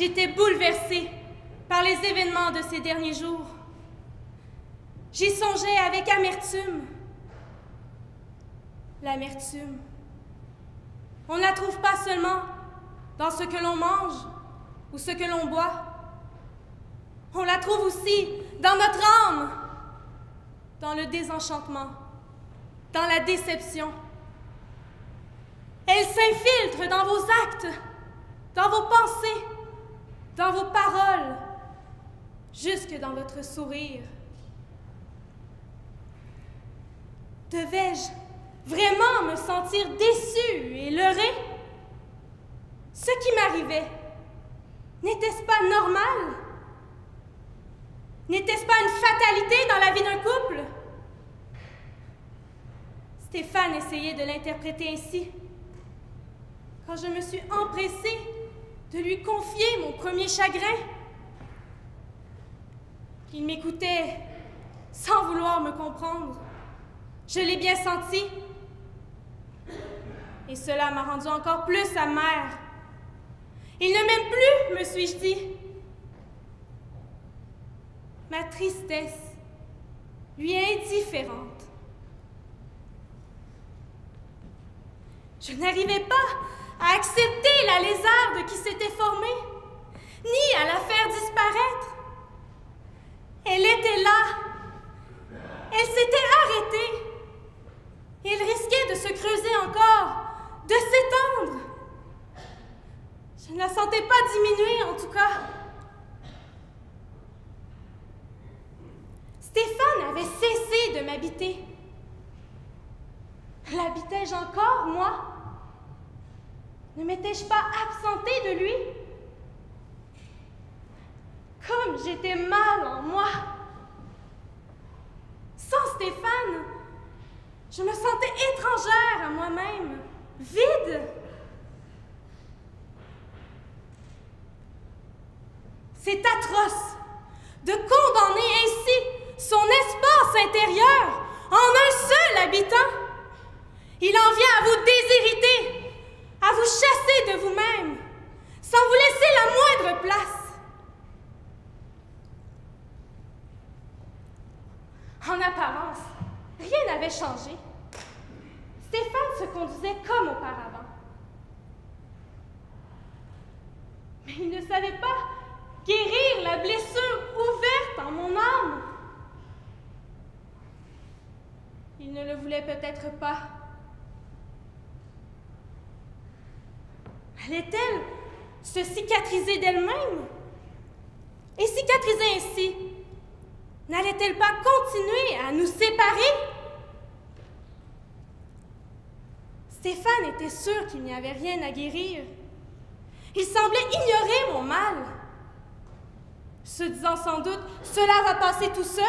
J'étais bouleversée par les événements de ces derniers jours. J'y songeais avec amertume. L'amertume, on ne la trouve pas seulement dans ce que l'on mange ou ce que l'on boit. On la trouve aussi dans notre âme, dans le désenchantement, dans la déception. Elle s'infiltre dans vos actes, dans vos pensées, dans vos paroles, jusque dans votre sourire. Devais-je vraiment me sentir déçue et leurrée? Ce qui m'arrivait, n'était-ce pas normal? N'était-ce pas une fatalité dans la vie d'un couple? Stéphane essayait de l'interpréter ainsi. Quand je me suis empressée de lui confier mon premier chagrin, il m'écoutait sans vouloir me comprendre. Je l'ai bien senti. Et cela m'a rendue encore plus amère. Il ne m'aime plus, me suis-je dit. Ma tristesse lui est indifférente. Je n'arrivais pas à accepter la lézarde qui s'était formée, ni à la faire disparaître. Elle était là. Elle s'était arrêtée. Elle risquait de se creuser encore, de s'étendre. Je ne la sentais pas diminuer, en tout cas. Stéphane avait cessé de m'habiter. L'habitais-je encore, moi? Ne m'étais-je pas absentée de lui? Comme j'étais mal en moi! Sans Stéphane, je me sentais étrangère à moi-même, vide. C'est atroce de condamner ainsi son espace intérieur en un seul habitant. Il en vient à vous déshériter, à vous chasser de vous-même, sans vous laisser la moindre place. En apparence, rien n'avait changé. Stéphane se conduisait comme auparavant. Mais il ne savait pas guérir la blessure ouverte en mon âme. Il ne le voulait peut-être pas. Allait-elle se cicatriser d'elle-même? Et cicatriser ainsi, n'allait-elle pas continuer à nous séparer? Stéphane était sûr qu'il n'y avait rien à guérir. Il semblait ignorer mon mal, se disant sans doute « Cela va passer tout seul ».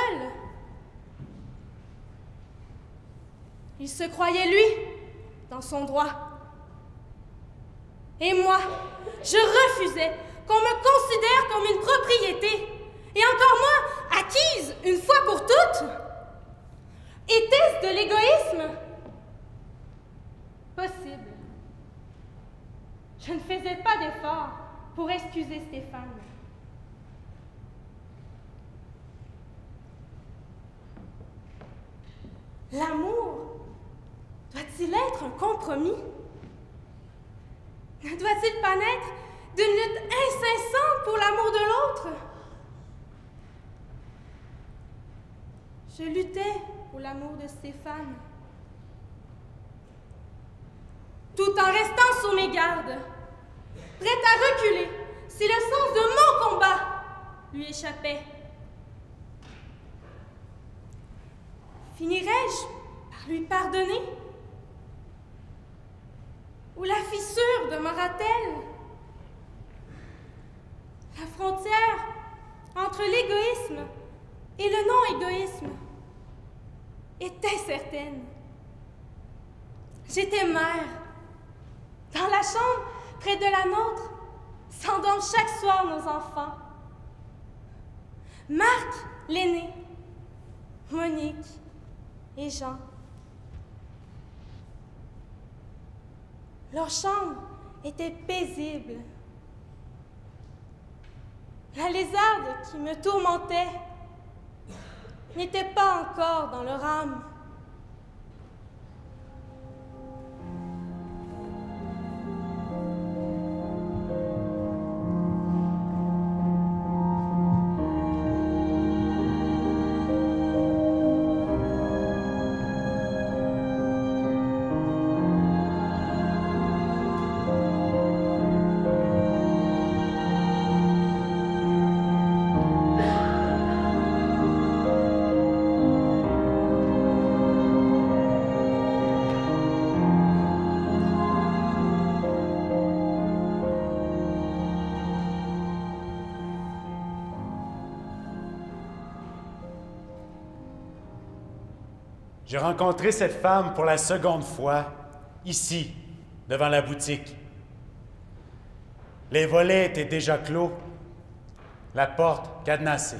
Il se croyait, lui, dans son droit. Et moi, je refusais qu'on me considère comme une propriété, et encore moins acquise une fois pour toutes. Était-ce de l'égoïsme? Possible. Je ne faisais pas d'effort pour excuser Stéphane. L'amour doit-il être un compromis? Ne doit-il pas naître d'une lutte incessante pour l'amour de l'autre? Je luttais pour l'amour de Stéphane, tout en restant sur mes gardes, prête à reculer si le sens de mon combat lui échappait. Finirais-je par lui pardonner? Ou la fissure demeura-t-elle? La frontière entre l'égoïsme et le non-égoïsme était certaine. J'étais mère, dans la chambre près de la nôtre, scandant chaque soir nos enfants. Marc, l'aîné, Monique et Jean. Leur chambre était paisible. La lézarde qui me tourmentait n'était pas encore dans leur âme. J'ai rencontré cette femme pour la seconde fois, ici, devant la boutique. Les volets étaient déjà clos, la porte cadenassée.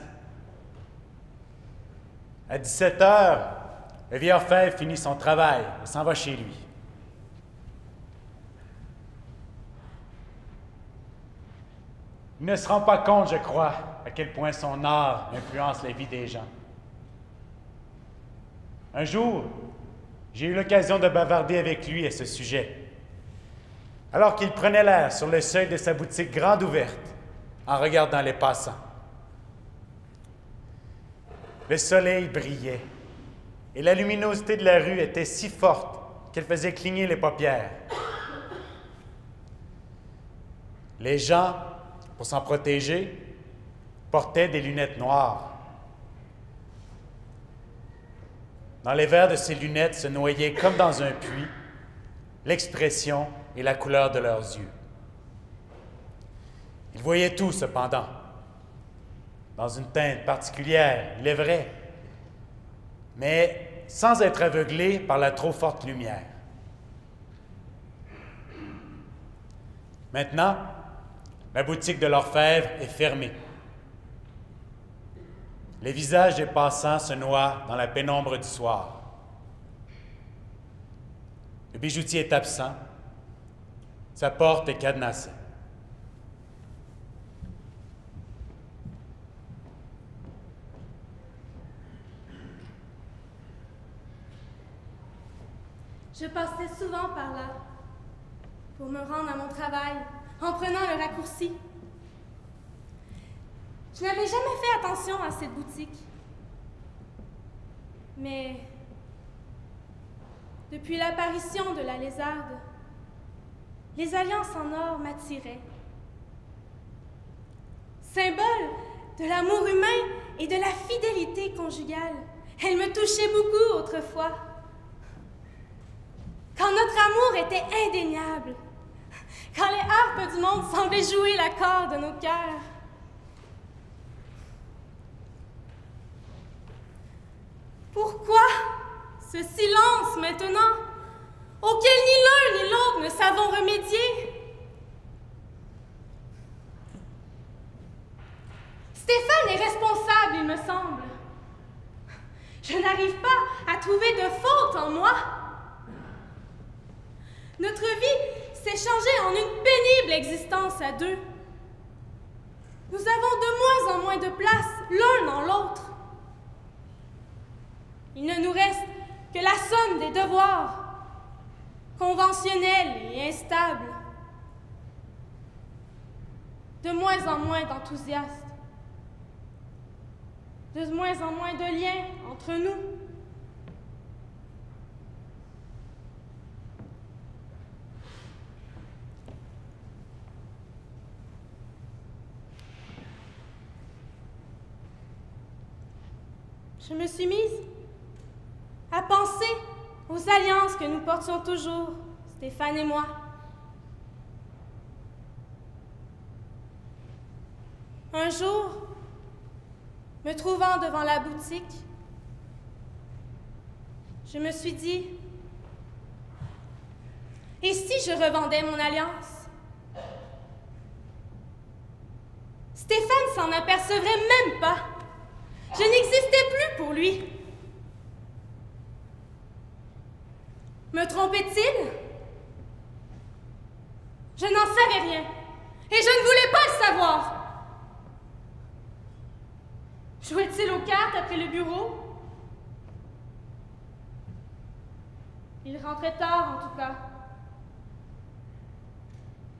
À 17 heures, le vieux orfèvre finit son travail et s'en va chez lui. Il ne se rend pas compte, je crois, à quel point son art influence la vie des gens. Un jour, j'ai eu l'occasion de bavarder avec lui à ce sujet, alors qu'il prenait l'air sur le seuil de sa boutique grande ouverte, en regardant les passants. Le soleil brillait, et la luminosité de la rue était si forte qu'elle faisait cligner les paupières. Les gens, pour s'en protéger, portaient des lunettes noires. Dans les verres de ces lunettes se noyaient, comme dans un puits, l'expression et la couleur de leurs yeux. Ils voyaient tout, cependant, dans une teinte particulière, il est vrai, mais sans être aveuglés par la trop forte lumière. Maintenant, la boutique de l'orfèvre est fermée. Les visages des passants se noient dans la pénombre du soir. Le bijoutier est absent. Sa porte est cadenassée. Je passais souvent par là pour me rendre à mon travail en prenant le raccourci. Je n'avais jamais fait attention à cette boutique. Mais depuis l'apparition de la lézarde, les alliances en or m'attiraient. Symbole de l'amour humain et de la fidélité conjugale, elles me touchaient beaucoup autrefois. Quand notre amour était indéniable, quand les harpes du monde semblaient jouer l'accord de nos cœurs. Pourquoi ce silence maintenant, auquel ni l'un ni l'autre ne savons remédier? Stéphane est responsable, il me semble. Je n'arrive pas à trouver de faute en moi. Notre vie s'est changée en une pénible existence à deux. Nous avons de moins en moins de place l'un dans l'autre. Il ne nous reste que la somme des devoirs, conventionnels et instables. De moins en moins d'enthousiastes. De moins en moins de liens entre nous. Je me suis mise à penser aux alliances que nous portions toujours, Stéphane et moi. Un jour, me trouvant devant la boutique, je me suis dit, et si je revendais mon alliance? Stéphane s'en apercevrait même pas. Je n'existais plus pour lui. Me trompait-il? Je n'en savais rien, et je ne voulais pas le savoir. Jouait-il aux cartes après le bureau? Il rentrait tard, en tout cas.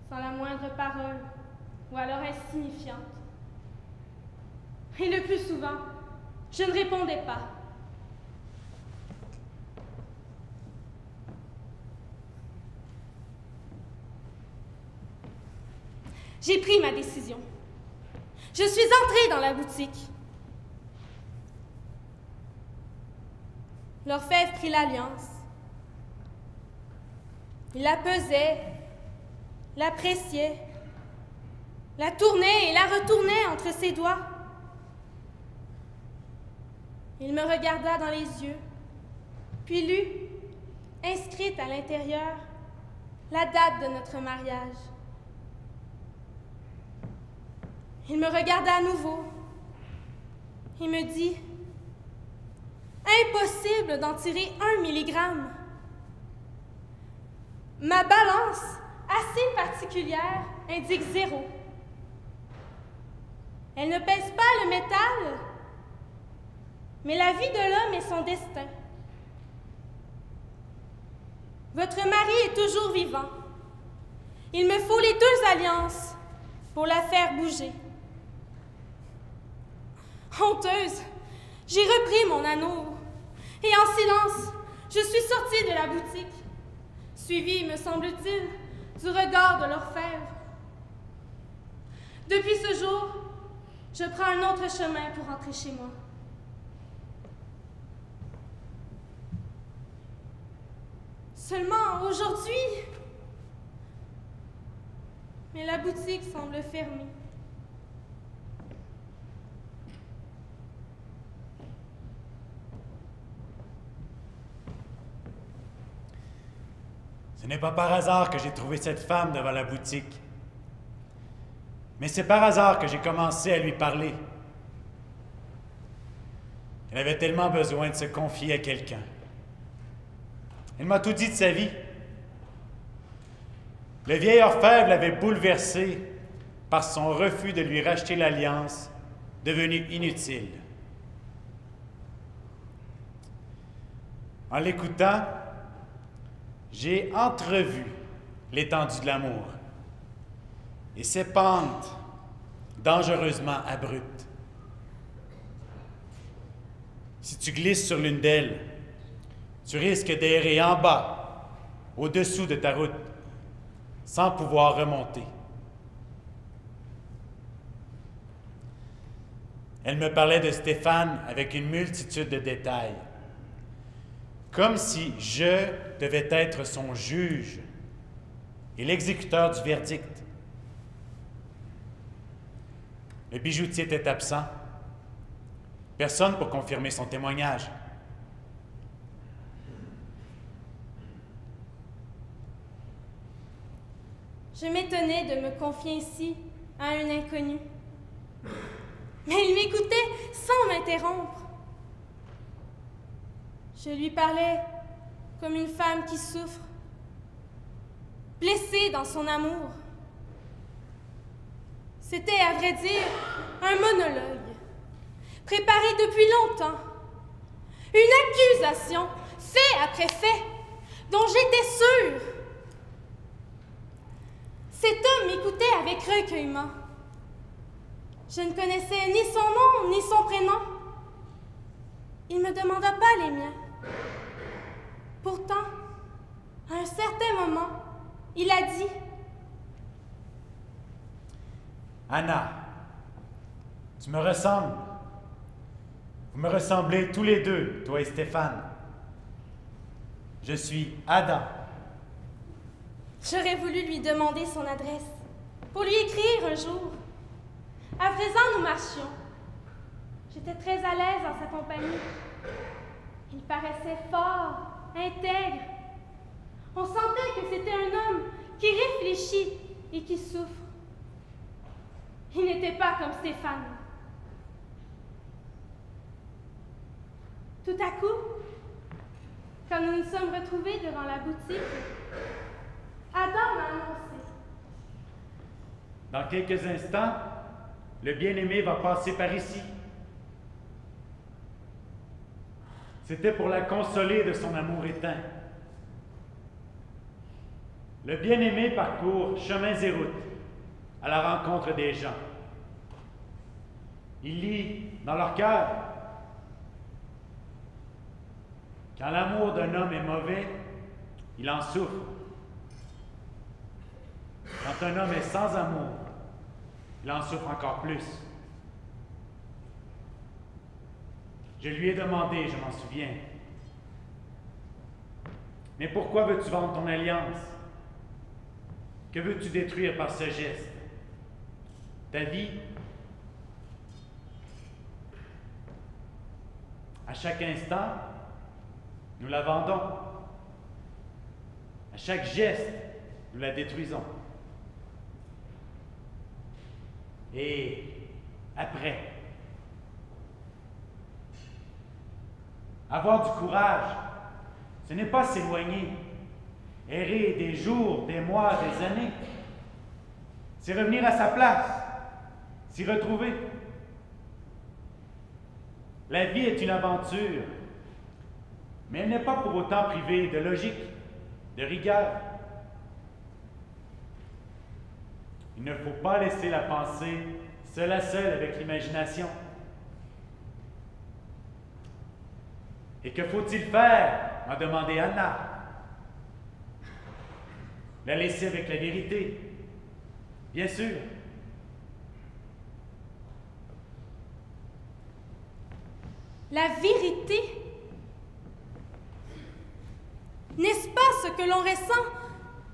Sans la moindre parole, ou alors insignifiante. Et le plus souvent, je ne répondais pas. J'ai pris ma décision. Je suis entrée dans la boutique. L'orfèvre prit l'alliance. Il la pesait, l'appréciait, la tournait et la retournait entre ses doigts. Il me regarda dans les yeux, puis lut, inscrite à l'intérieur, la date de notre mariage. Il me regarda à nouveau et me dit « Impossible d'en tirer 1 milligramme. Ma balance, assez particulière, indique 0. Elle ne pèse pas le métal, mais la vie de l'homme est son destin. Votre mari est toujours vivant. Il me faut les 2 alliances pour la faire bouger. » Honteuse, j'ai repris mon anneau et en silence, je suis sortie de la boutique, suivie, me semble-t-il, du regard de l'orfèvre. Depuis ce jour, je prends un autre chemin pour rentrer chez moi. Seulement aujourd'hui, mais la boutique semble fermée. Ce n'est pas par hasard que j'ai trouvé cette femme devant la boutique. Mais c'est par hasard que j'ai commencé à lui parler. Elle avait tellement besoin de se confier à quelqu'un. Elle m'a tout dit de sa vie. Le vieil orfèvre l'avait bouleversé par son refus de lui racheter l'alliance, devenue inutile. En l'écoutant, j'ai entrevu l'étendue de l'amour et ses pentes dangereusement abruptes. Si tu glisses sur l'une d'elles, tu risques d'errer en bas, au-dessous de ta route, sans pouvoir remonter. Elle me parlait de Stéphane avec une multitude de détails, comme si je devais être son juge et l'exécuteur du verdict. Le bijoutier était absent. Personne pour confirmer son témoignage. Je m'étonnais de me confier ici à un inconnu. Mais il m'écoutait sans m'interrompre. Je lui parlais comme une femme qui souffre, blessée dans son amour. C'était, à vrai dire, un monologue, préparé depuis longtemps. Une accusation, fait après fait, dont j'étais sûre. Cet homme m'écoutait avec recueillement. Je ne connaissais ni son nom, ni son prénom. Il ne me demanda pas les miens. Pourtant, à un certain moment, il a dit « Anna, tu me ressembles. Vous me ressemblez tous les deux, toi et Stéphane. Je suis Adam. » J'aurais voulu lui demander son adresse, pour lui écrire un jour. À présent, nous marchions. J'étais très à l'aise dans sa compagnie. Il paraissait fort, intègre. On sentait que c'était un homme qui réfléchit et qui souffre. Il n'était pas comme Stéphane. Tout à coup, quand nous nous sommes retrouvés devant la boutique, Adam m'a annoncé. Dans quelques instants, le bien-aimé va passer par ici. C'était pour la consoler de son amour éteint. Le bien-aimé parcourt chemins et routes à la rencontre des gens. Il lit dans leur cœur. Quand l'amour d'un homme est mauvais, il en souffre. Quand un homme est sans amour, il en souffre encore plus. Je lui ai demandé, je m'en souviens, mais pourquoi veux-tu vendre ton alliance? Que veux-tu détruire par ce geste? Ta vie? À chaque instant, nous la vendons. À chaque geste, nous la détruisons. Et après, avoir du courage, ce n'est pas s'éloigner, errer des jours, des mois, des années. C'est revenir à sa place, s'y retrouver. La vie est une aventure, mais elle n'est pas pour autant privée de logique, de rigueur. Il ne faut pas laisser la pensée seule à seule avec l'imagination. Et que faut-il faire? M'a demandé Anna. La laisser avec la vérité, bien sûr. La vérité? N'est-ce pas ce que l'on ressent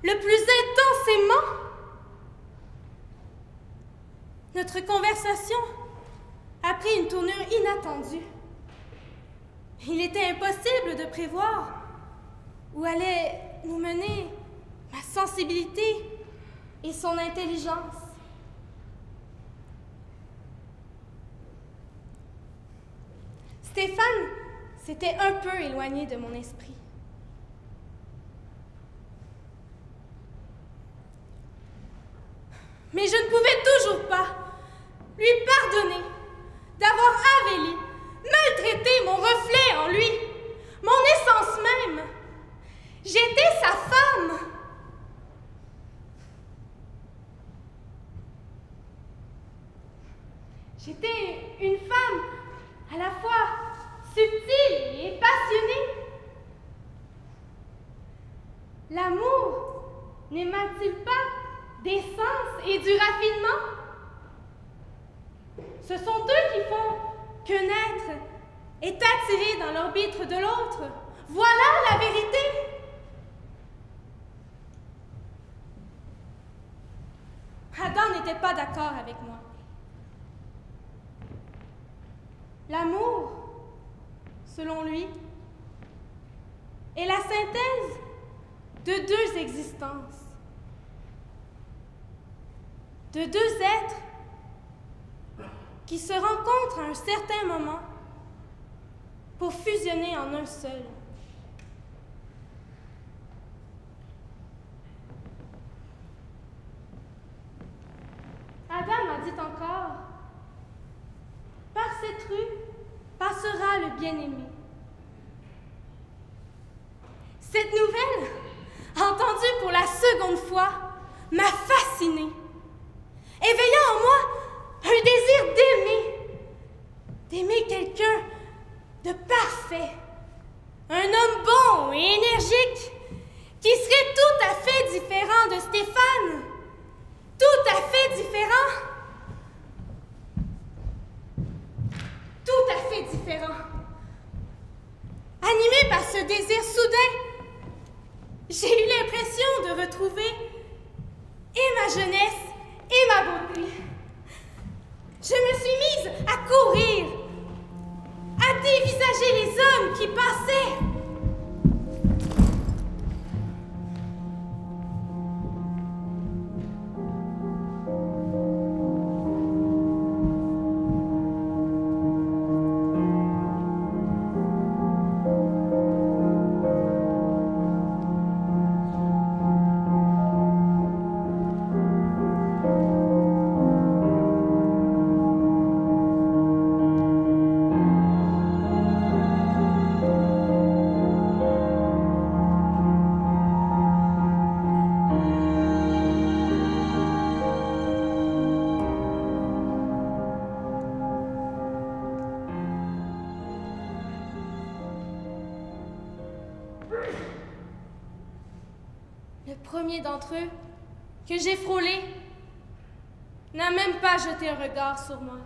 le plus intensément? Notre conversation a pris une tournure inattendue. Il était impossible de prévoir où allait nous mener ma sensibilité et son intelligence. Stéphane s'était un peu éloigné de mon esprit. Mais je ne pouvais toujours pas lui pardonner d'avoir avélé, maltraité mon reflet en lui, mon essence même. J'étais sa femme. J'étais une femme à la fois subtile et passionnée. L'amour n'émane-t-il pas des sens et du raffinement? Ce sont eux qui font qu'un être est attiré dans l'orbite de l'autre. Voilà la vérité. Adam n'était pas d'accord avec moi. L'amour, selon lui, est la synthèse de deux existences, de deux êtres qui se rencontrent à un certain moment pour fusionner en un seul. Adam m'a dit encore: par cette rue passera le bien-aimé. Cette nouvelle, entendue pour la seconde fois, m'a fascinée, éveillant en moi un désir d'aimer quelqu'un de parfait, un homme bon et énergique qui serait tout à fait différent de Stéphane, tout à fait différent. Tout à fait différent. Animée par ce désir soudain, j'ai eu l'impression de retrouver et ma jeunesse et ma beauté. Je me suis mise à courir, à dévisager les hommes qui passaient. premier d'entre eux, que j'ai frôlé, n'a même pas jeté un regard sur moi.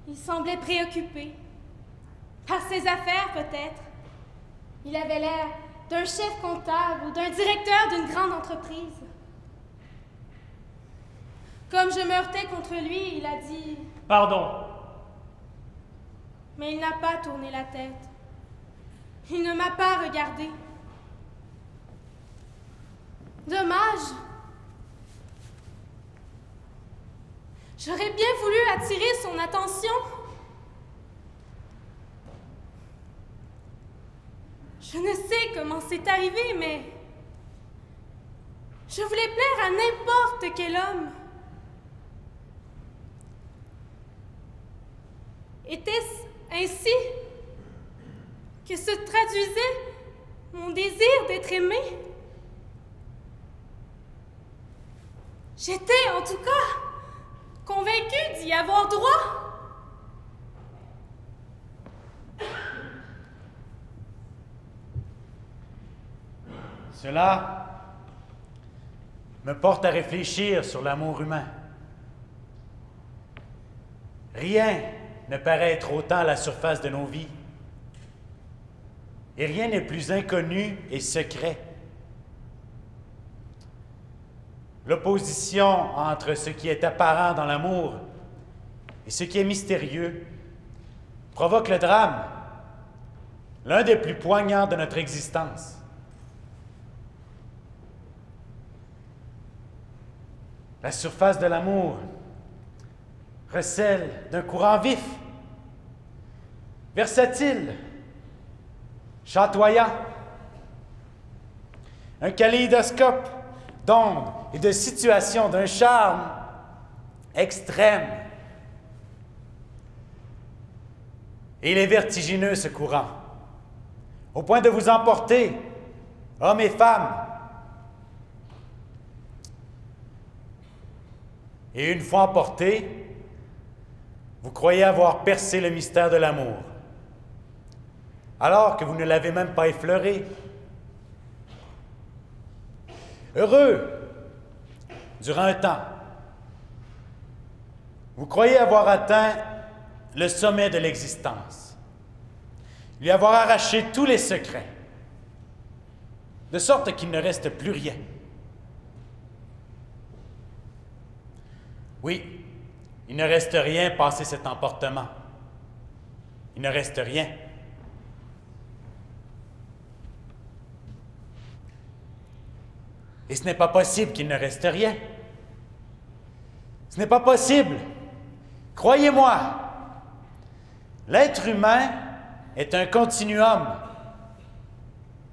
Il semblait préoccupé. Par ses affaires, peut-être. Il avait l'air d'un chef comptable ou d'un directeur d'une grande entreprise. Comme je me heurtais contre lui, il a dit « Pardon. » Mais il n'a pas tourné la tête. Il ne m'a pas regardé. Dommage. J'aurais bien voulu attirer son attention. Je ne sais comment c'est arrivé, mais je voulais plaire à n'importe quel homme. Était-ce ainsi que se traduisait mon désir d'être aimé? J'étais, en tout cas, convaincue d'y avoir droit. Cela me porte à réfléchir sur l'amour humain. Rien ne paraît être autant à la surface de nos vies. Et rien n'est plus inconnu et secret. L'opposition entre ce qui est apparent dans l'amour et ce qui est mystérieux provoque le drame, l'un des plus poignants de notre existence. La surface de l'amour recèle d'un courant vif, versatile, chatoyant, un kaléidoscope d'ondes et de situations d'un charme extrême. Et il est vertigineux, ce courant, au point de vous emporter, hommes et femmes. Et une fois emporté, vous croyez avoir percé le mystère de l'amour, alors que vous ne l'avez même pas effleuré. Heureux, durant un temps, vous croyez avoir atteint le sommet de l'existence, lui avoir arraché tous les secrets, de sorte qu'il ne reste plus rien. Oui, il ne reste rien passé cet emportement. Il ne reste rien. Et ce n'est pas possible qu'il ne reste rien. Ce n'est pas possible. Croyez-moi, l'être humain est un continuum,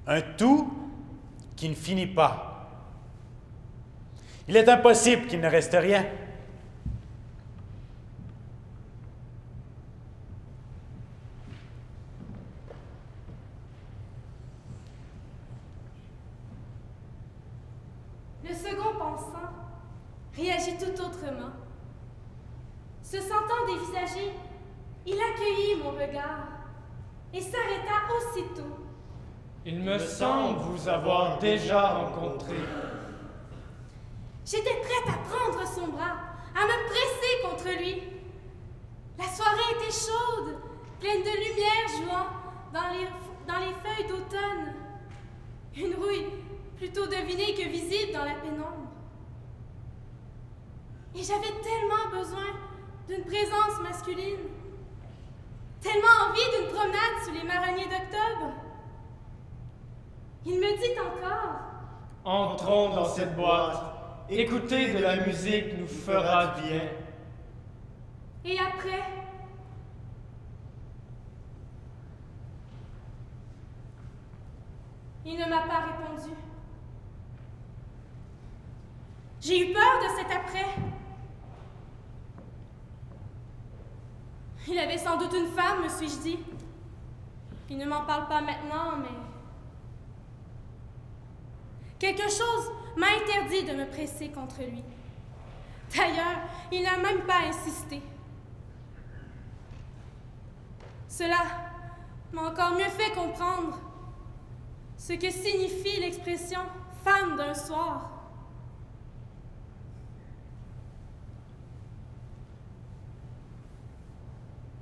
un tout qui ne finit pas. Il est impossible qu'il ne reste rien. Le second pensant réagit tout autrement. Se sentant dévisagé, il accueillit mon regard et s'arrêta aussitôt. Il me semble vous avoir déjà rencontré. J'étais prête à prendre son bras, à me presser contre lui. La soirée était chaude, pleine de lumière jouant dans les feuilles d'automne. Une rouille plutôt devinée que visible dans la pénombre. Et j'avais tellement besoin d'une présence masculine, tellement envie d'une promenade sous les marronniers d'octobre. Il me dit encore: Entrons dans cette boîte. Écouter de la musique nous fera bien. Et après, il ne m'a pas répondu. J'ai eu peur de cet après. Il avait sans doute une femme, me suis-je dit. Il ne m'en parle pas maintenant, mais... Quelque chose m'a interdit de me presser contre lui. D'ailleurs, il n'a même pas insisté. Cela m'a encore mieux fait comprendre ce que signifie l'expression femme d'un soir.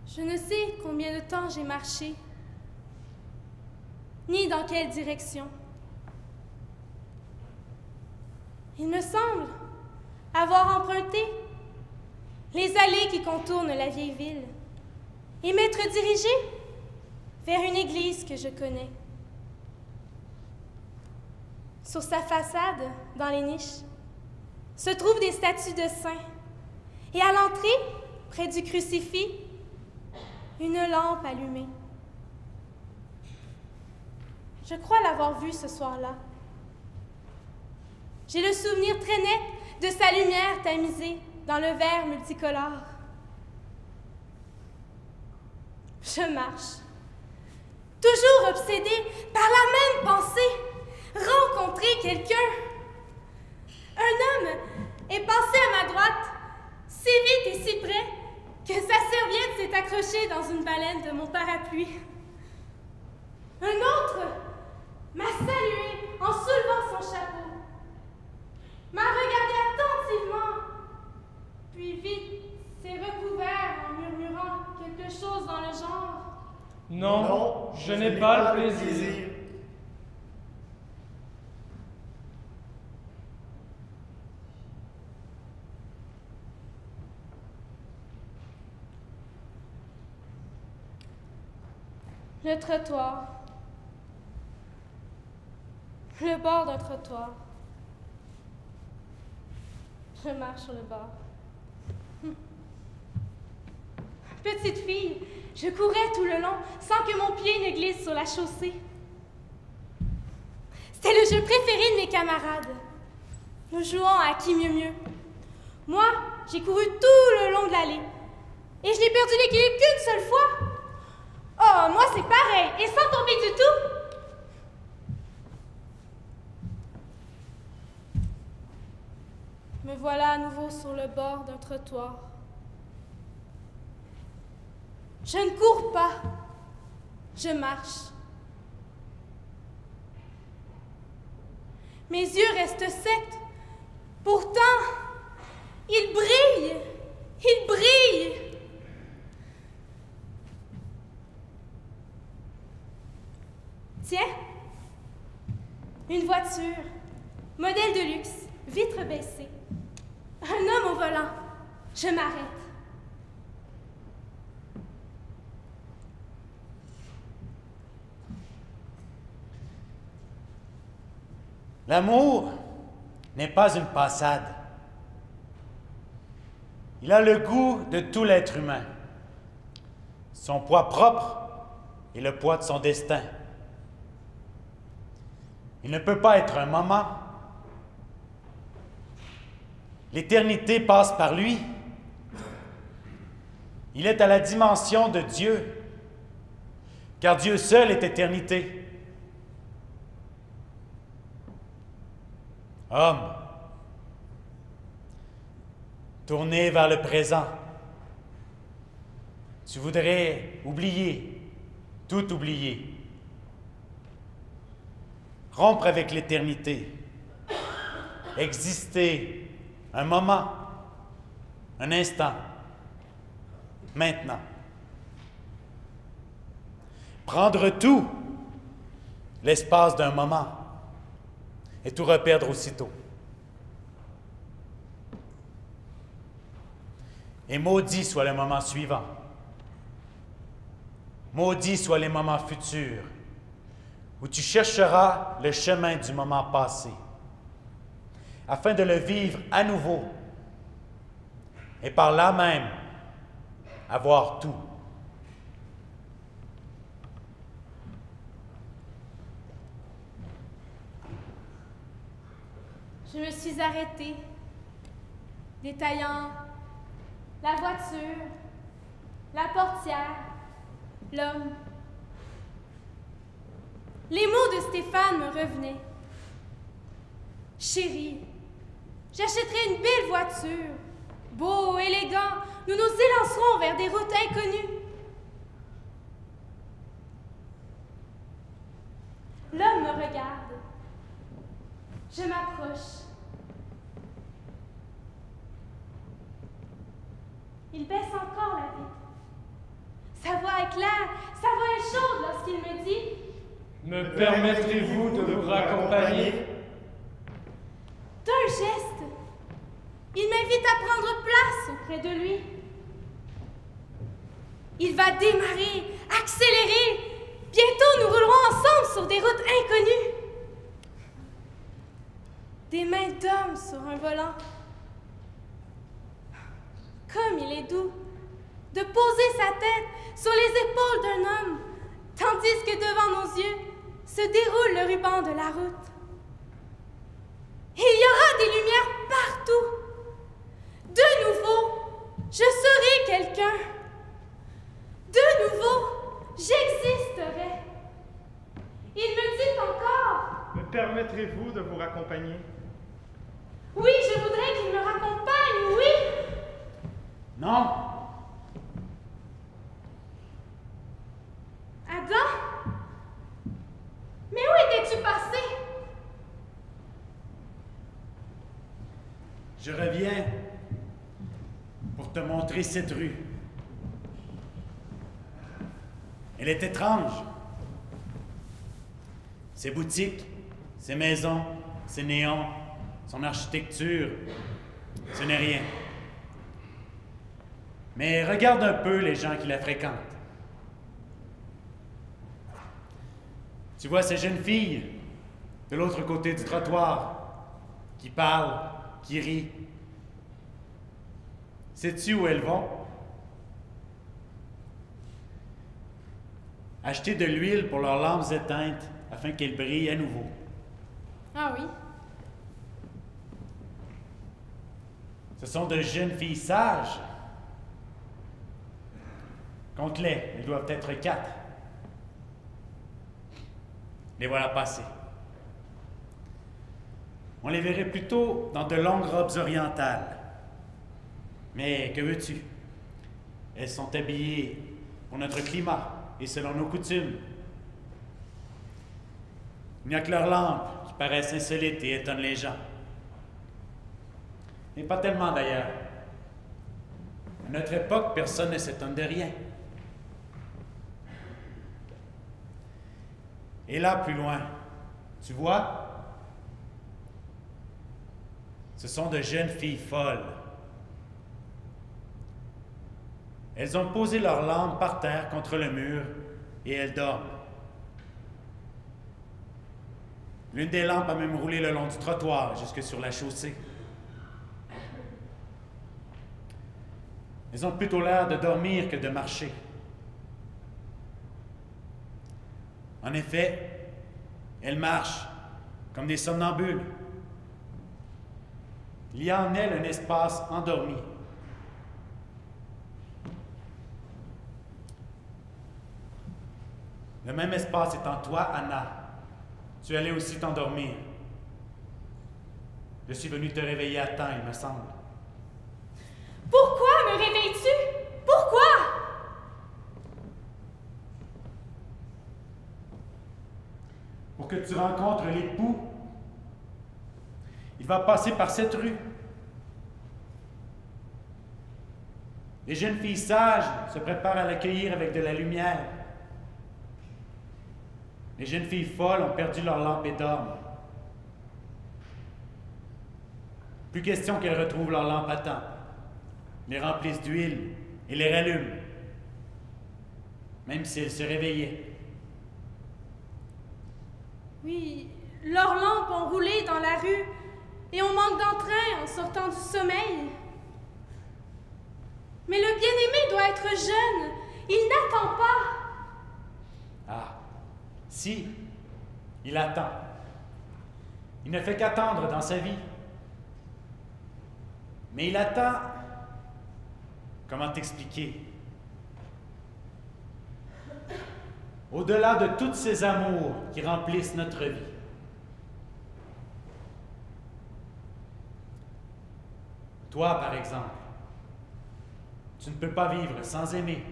Je ne sais combien de temps j'ai marché, ni dans quelle direction. Il me semble avoir emprunté les allées qui contournent la vieille ville et m'être dirigé vers une église que je connais. Sur sa façade, dans les niches, se trouvent des statues de saints et à l'entrée, près du crucifix, une lampe allumée. Je crois l'avoir vue ce soir-là. J'ai le souvenir très net de sa lumière tamisée dans le verre multicolore. Je marche, toujours obsédée par la même pensée, rencontrer quelqu'un. Un homme est passé à ma droite, si vite et si près que sa serviette s'est accrochée dans une baleine de mon parapluie. Un autre m'a salué en soulevant son chapeau, m'a regardé attentivement, puis vite s'est recouvert en murmurant quelque chose dans le genre. Non, je n'ai pas le plaisir. Le trottoir. Le bord d'un trottoir. Je marche sur le bord. Petite fille, je courais tout le long sans que mon pied ne glisse sur la chaussée. C'était le jeu préféré de mes camarades. Nous jouons à qui mieux mieux. Moi, j'ai couru tout le long de l'allée et je n'ai perdu l'équilibre qu'une seule fois. Oh, moi c'est pareil, et sans tomber du tout. Me voilà à nouveau sur le bord d'un trottoir. Je ne cours pas, je marche. Mes yeux restent secs. Pourtant, ils brillent, ils brillent. Tiens, une voiture, modèle de luxe, vitre baissée. Un homme au volant. Je m'arrête. L'amour n'est pas une passade. Il a le goût de tout l'être humain. Son poids propre et le poids de son destin. Il ne peut pas être un moment. L'éternité passe par lui. Il est à la dimension de Dieu, car Dieu seul est éternité. Homme, tourné vers le présent, tu voudrais oublier, tout oublier. Rompre avec l'éternité, exister un moment, un instant, maintenant. Prendre tout, l'espace d'un moment, et tout reperdre aussitôt. Et maudit soit le moment suivant. Maudit soit les moments futurs, où tu chercheras le chemin du moment passé, afin de le vivre à nouveau, et par là même avoir tout. Je me suis arrêtée, détaillant la voiture, la portière, l'homme. Les mots de Stéphane me revenaient. Chérie, j'achèterai une belle voiture. Beau, élégant, nous nous élancerons vers des routes inconnues. L'homme me regarde. Je m'approche. Il baisse encore la vitre. Sa voix est claire, sa voix est chaude lorsqu'il me dit « Me permettrez-vous de vous raccompagner ?» D'un geste, il m'invite à prendre place auprès de lui. Il va démarrer, accélérer. Bientôt, nous roulerons ensemble sur des routes inconnues. Des mains d'homme sur un volant. Comme il est doux de poser sa tête sur les épaules d'un homme, tandis que devant nos yeux se déroule le ruban de la route. Il y aura des lumières partout. De nouveau, je serai quelqu'un. De nouveau, j'existerai. Il me dit encore. Me permettrez-vous de vous raccompagner? Oui, je voudrais qu'il me raccompagne, oui. Non. Adam? Mais où étais-tu passé? Je reviens pour te montrer cette rue. Elle est étrange. Ses boutiques, ses maisons, ses néons, son architecture, ce n'est rien. Mais regarde un peu les gens qui la fréquentent. Tu vois ces jeunes filles de l'autre côté du trottoir qui parlent, qui rient. Sais-tu où elles vont? Acheter de l'huile pour leurs lampes éteintes afin qu'elles brillent à nouveau. Ah oui? Ce sont de jeunes filles sages. Compte-les, elles doivent être 4. Les voilà passées. On les verrait plutôt dans de longues robes orientales. Mais que veux-tu? Elles sont habillées pour notre climat et selon nos coutumes. Il n'y a que leurs lampes qui paraissent insolites et étonnent les gens. Mais pas tellement d'ailleurs. À notre époque, personne ne s'étonne de rien. Et là, plus loin, tu vois? Ce sont de jeunes filles folles. Elles ont posé leurs lampes par terre contre le mur et elles dorment. L'une des lampes a même roulé le long du trottoir jusque sur la chaussée. Elles ont plutôt l'air de dormir que de marcher. En effet, elles marchent comme des somnambules. Il y a en elles un espace endormi. Le même espace est en toi, Anna. Tu allais aussi t'endormir. Je suis venu te réveiller à temps, il me semble. Pourquoi me réveilles-tu? Pourquoi? Pour que tu rencontres l'époux. Il va passer par cette rue. Les jeunes filles sages se préparent à l'accueillir avec de la lumière. Les jeunes filles folles ont perdu leur lampe et dorment. Plus question qu'elles retrouvent leur lampe à temps, les remplissent d'huile et les rallument, même si elles se réveillaient. Oui, leurs lampes ont roulé dans la rue et on manque d'entrain en sortant du sommeil. Mais le bien-aimé doit être jeune. Il n'attend pas. Ah, si, il attend. Il ne fait qu'attendre dans sa vie. Mais il attend... Comment t'expliquer? Au-delà de tous ces amours qui remplissent notre vie. Toi, par exemple, tu ne peux pas vivre sans aimer.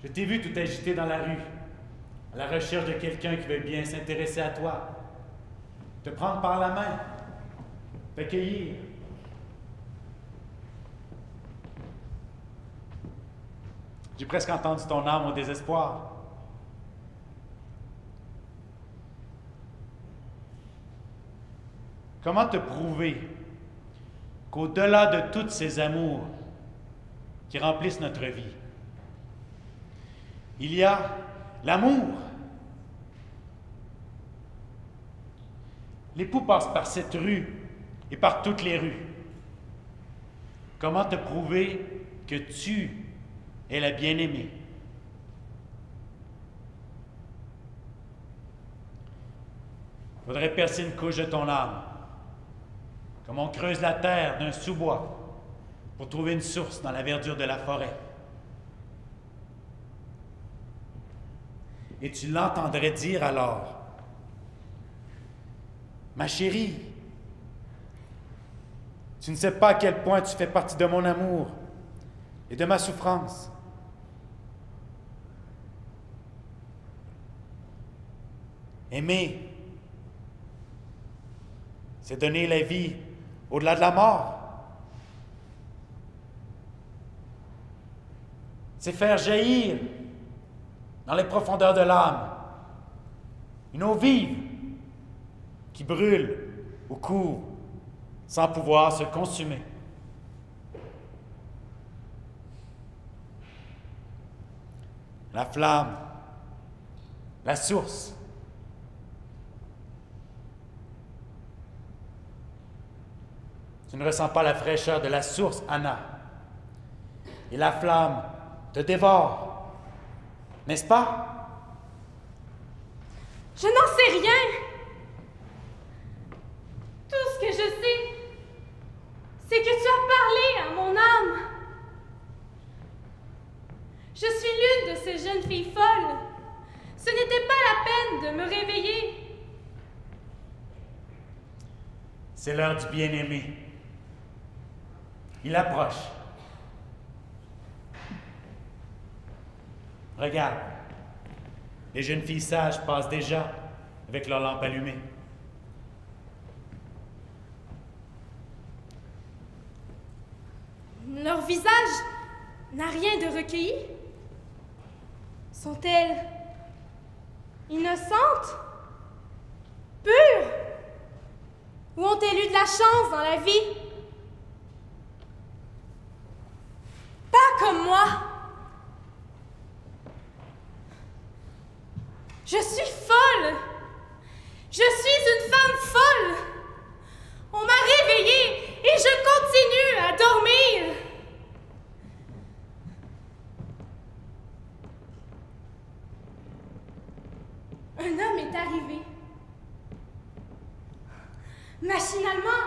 Je t'ai vu tout agité dans la rue, à la recherche de quelqu'un qui veut bien s'intéresser à toi, te prendre par la main, t'accueillir. J'ai presque entendu ton âme au désespoir. Comment te prouver qu'au-delà de tous ces amours qui remplissent notre vie, il y a l'amour? L'époux passe par cette rue et par toutes les rues. Comment te prouver que tu es la bien-aimée? Il faudrait percer une couche de ton âme, comme on creuse la terre d'un sous-bois pour trouver une source dans la verdure de la forêt. Et tu l'entendrais dire alors: ma chérie, tu ne sais pas à quel point tu fais partie de mon amour et de ma souffrance. Aimer, c'est donner la vie au-delà de la mort. C'est faire jaillir dans les profondeurs de l'âme une eau vive qui brûle ou court sans pouvoir se consumer. La flamme, la source. Tu ne ressens pas la fraîcheur de la source, Anna. Et la flamme te dévore, n'est-ce pas? Je n'en sais rien. Tout ce que je sais, c'est que tu as parlé à mon âme. Je suis l'une de ces jeunes filles folles. Ce n'était pas la peine de me réveiller. C'est l'heure du bien-aimé. Il approche. Regarde, les jeunes filles sages passent déjà avec leur lampe allumée. Leur visage n'a rien de recueilli. Sont-elles innocentes? Pures? Ou ont-elles eu de la chance dans la vie? Pas comme moi. Je suis folle. Je suis une femme folle. On m'a réveillée et je continue à dormir. Un homme est arrivé. Machinalement,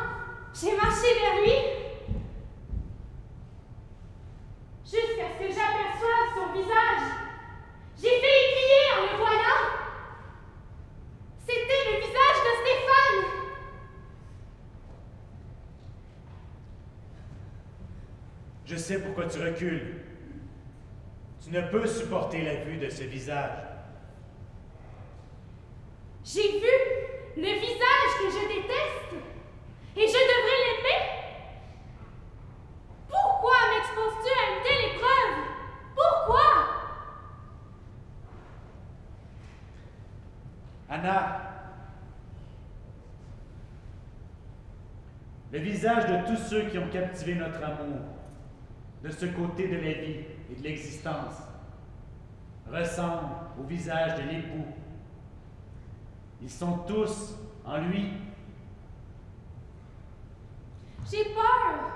j'ai marché vers lui jusqu'à ce que j'aperçoive son visage. J'ai fait crier en le voyant. C'était le visage de Stéphane. Je sais pourquoi tu recules. Tu ne peux supporter la vue de ce visage. J'ai vu le visage que je déteste et je devrais l'aimer. Pourquoi m'exposes-tu à une telle épreuve? Pourquoi? Anna, le visage de tous ceux qui ont captivé notre amour, de ce côté de la vie et de l'existence, ressemble au visage de l'époux. Ils sont tous en lui. J'ai peur.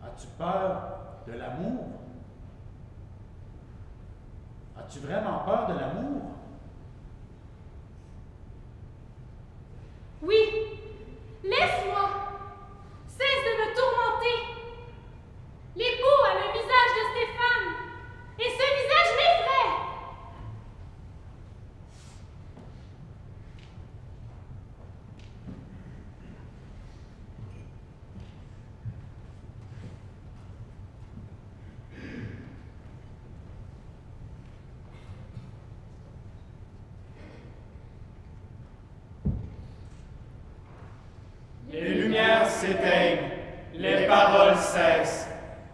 As-tu peur de l'amour? As-tu vraiment peur de l'amour? Oui, laisse-moi. Cesse de me tourmenter. L'époux a le visage de Stéphane et ce visage m'effraie. cesse.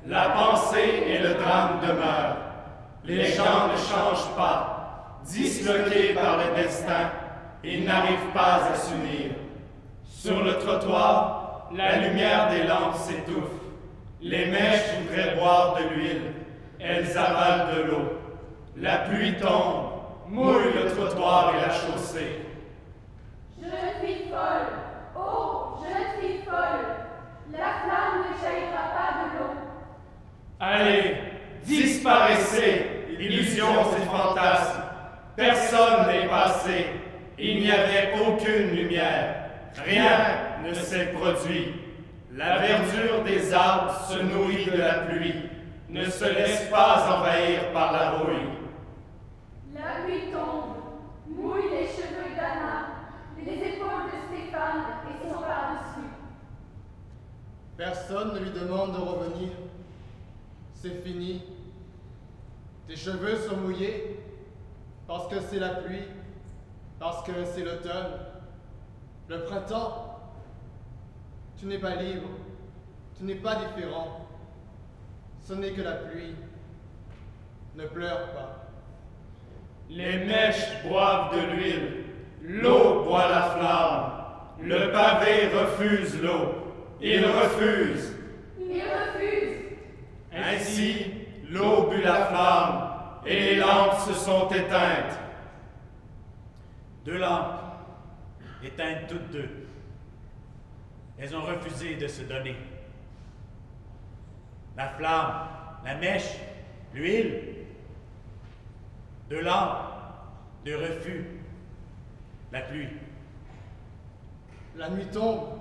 La pensée et le drame demeurent. Les gens ne changent pas. Disloqués par le destin, ils n'arrivent pas à s'unir. Sur le trottoir, la lumière des lampes s'étouffe. Les mèches voudraient boire de l'huile. Elles avalent de l'eau. La pluie tombe, mouille le trottoir et la chaussée. Je suis folle, oh, je suis folle. La flamme ne jaillira pas de l'eau. Allez, disparaissez, illusions et fantasmes. Personne n'est passé. Il n'y avait aucune lumière. Rien ne s'est produit. La verdure des arbres se nourrit de la pluie, ne se laisse pas envahir par la rouille. La pluie tombe, mouille les cheveux d'Anna, les épaules de Stéphane et son par-dessus. Personne ne lui demande de revenir. C'est fini. Tes cheveux sont mouillés parce que c'est la pluie, parce que c'est l'automne, le printemps. Tu n'es pas libre, tu n'es pas différent. Ce n'est que la pluie. Ne pleure pas. Les mèches boivent de l'huile, l'eau boit la flamme, le pavé refuse l'eau, il refuse. Il refuse. Ainsi, l'eau but la flamme, et les lampes se sont éteintes. 2 lampes, éteintes toutes 2. Elles ont refusé de se donner. La flamme, la mèche, l'huile. 2 lampes, de refus. La pluie. La nuit tombe.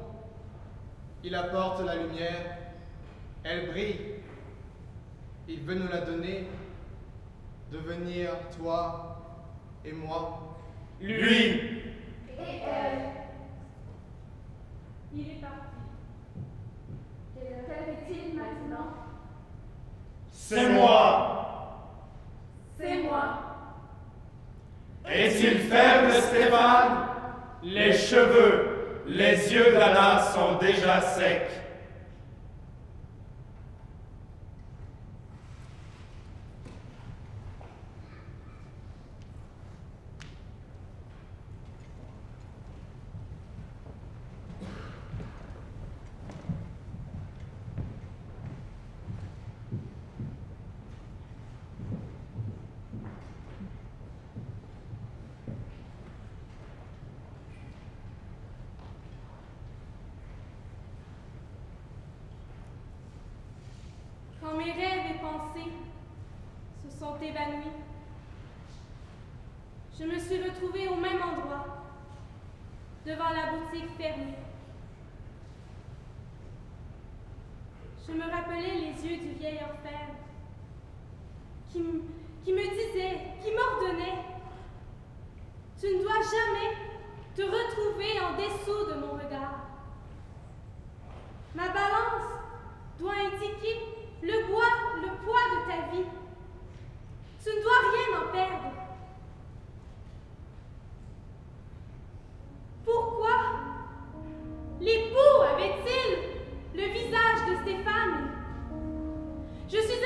Il apporte la lumière. Elle brille. Il veut nous la donner. Devenir toi et moi. Lui, Et elle. Il est parti. Que fait-il maintenant? c'est moi. C'est moi. Est-il faible, Stéphane? Les cheveux, les yeux d'Anna sont déjà secs. Quand mes rêves et pensées se sont évanouis, je me suis retrouvée au même endroit, devant la boutique fermée. Je me rappelais les yeux du vieil orfèvre qui me disait, qui m'ordonnait: tu ne dois jamais te retrouver en dessous de mon regard. Ma balance doit indiquer le poids de ta vie. Tu ne dois rien en perdre. Pourquoi l'époux avait-il le visage de Stéphane? Je suis